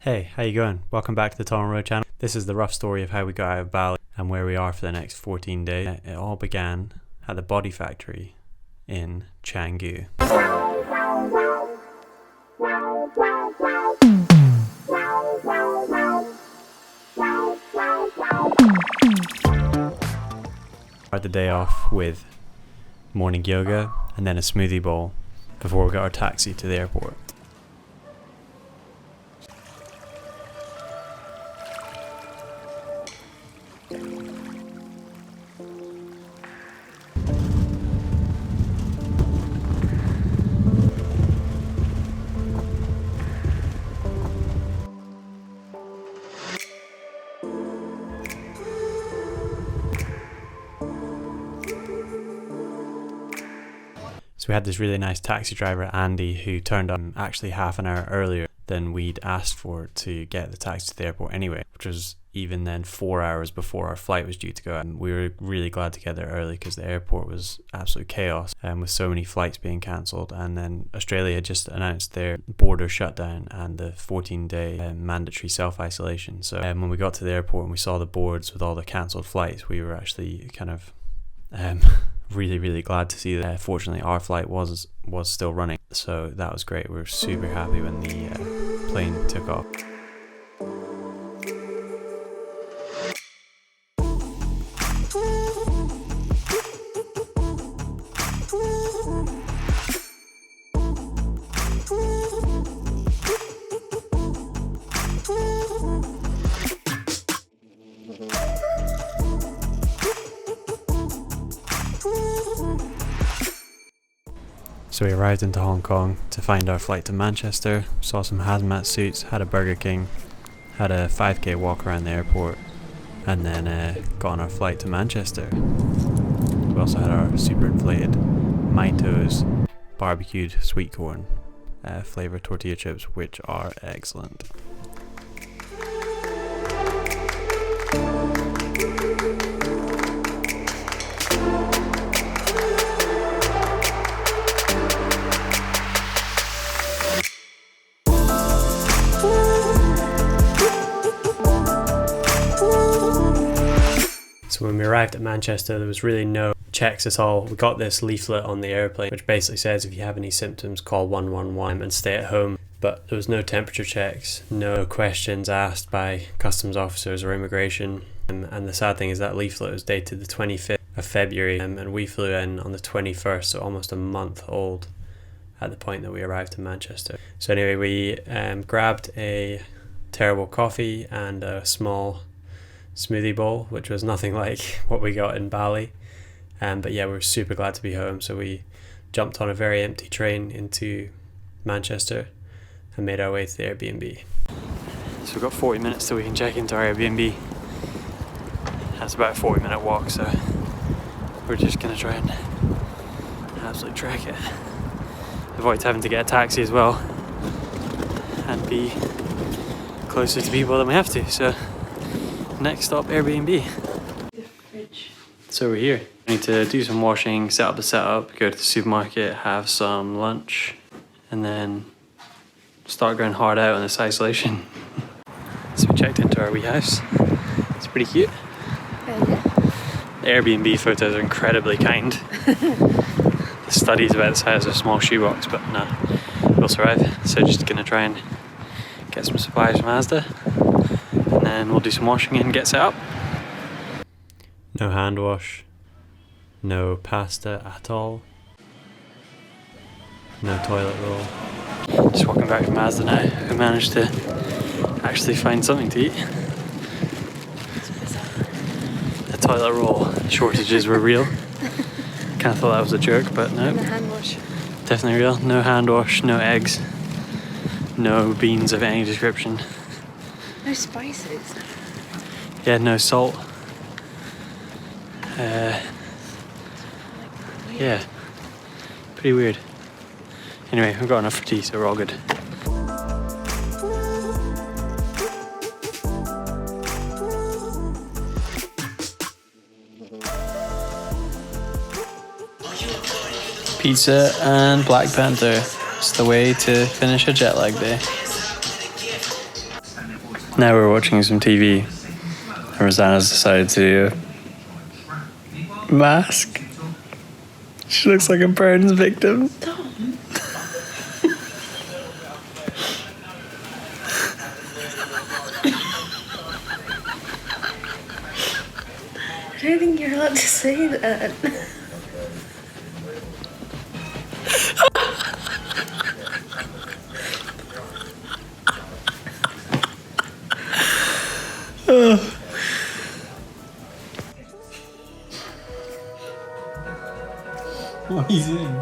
Hey, how you going? Welcome back to the Tom&ro channel. This is the rough story of how we got out of Bali and where we are for the next 14 days. It all began at the body factory in Canggu. Started the day off with morning yoga and then a smoothie bowl before we got our taxi to the airport. So we had this really nice taxi driver, Andy, who turned up actually half an hour earlier than we'd asked for to get the taxi to the airport anyway, which was even then 4 hours before our flight was due to go. And we were really glad to get there early because the airport was absolute chaos with so many flights being cancelled. And then Australia had just announced their border shutdown and the 14-day mandatory self-isolation. So when we got to the airport and we saw the boards with all the cancelled flights, we were actually kind of really glad to see that. Fortunately, our flight was still running, so that was great. We were super happy when the plane took off. So we arrived into Hong Kong to find our flight to Manchester, saw some hazmat suits, had a Burger King, had a 5k walk around the airport, and then got on our flight to Manchester. We also had our super inflated Mitos barbecued sweet corn flavour tortilla chips, which are excellent. So when we arrived at Manchester, there was really no checks at all. We got this leaflet on the airplane, which basically says if you have any symptoms, call 111 and stay at home. But there was no temperature checks, no questions asked by customs officers or immigration. And the sad thing is that leaflet was dated the 25th of February, and we flew in on the 21st, so almost a month old at the point that we arrived in Manchester. So anyway, we grabbed a terrible coffee and a small smoothie bowl, which was nothing like what we got in Bali, but yeah, we were super glad to be home. So we jumped on a very empty train into Manchester and made our way to the Airbnb. So we've got 40 minutes till we can check into our Airbnb. That's about a 40-minute walk, so we're just gonna try and absolutely track it, avoid having to get a taxi as well, and be closer to people than we have to. So next stop, Airbnb. The fridge. So we're here. We need to do some washing, set up the setup, go to the supermarket, have some lunch, and then start going hard out on this isolation. So we checked into our wee house. It's pretty cute. Yeah. The Airbnb photos are incredibly kind. The studies about this house are a small shoebox, but no, we'll survive. So just gonna try and get some supplies from Asda, and then we'll do some washing and get set up. No hand wash, no pasta at all, no toilet roll. Just walking back from Asda now. We managed to actually find something to eat. The toilet roll shortages were real. Kind of thought that was a joke, but no. And the hand wash. Definitely real. No hand wash, no eggs, no beans of any description. No spices. Yeah, no salt. Yeah, pretty weird. Anyway, we've got enough for tea, so we're all good. Pizza and Black Panther. It's the way to finish a jet lag day. Now we're watching some TV. And Rosanna's decided to do a mask. She looks like a burns victim. Tom. I don't think you're allowed to say that. What are you doing?